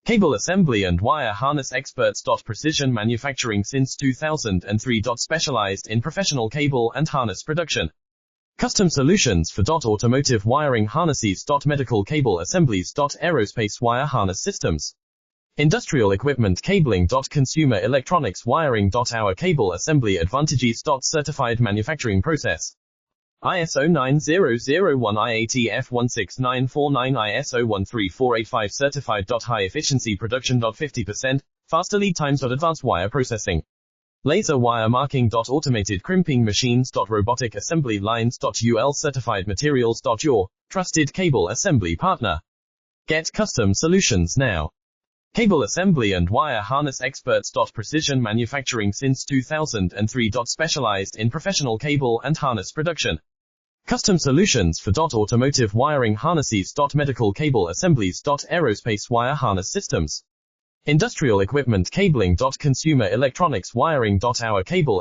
Cable assembly and wire harness experts. Precision manufacturing since 2003. Specialized in professional cable and harness production. Custom solutions for automotive wiring harnesses. Medical cable assemblies. Aerospace wire harness systems. Industrial equipment cabling. Consumer electronics wiring. Our cable assembly advantages. Certified manufacturing process. ISO 9001 IATF 16949 ISO 13485 certified. High efficiency production. 50% faster lead times. Advanced wire processing. Laser wire marking. Automated crimping machines. Robotic assembly lines. UL certified materials. Your trusted cable assembly partner. Get custom solutions now. Cable assembly and wire harness experts. Precision manufacturing since 2003. Specialized in professional cable and harness production. Custom solutions for automotive wiring harnesses. Medical cable assemblies. Aerospace wire harness systems. Industrial equipment cabling. Consumer electronics wiring. Our cable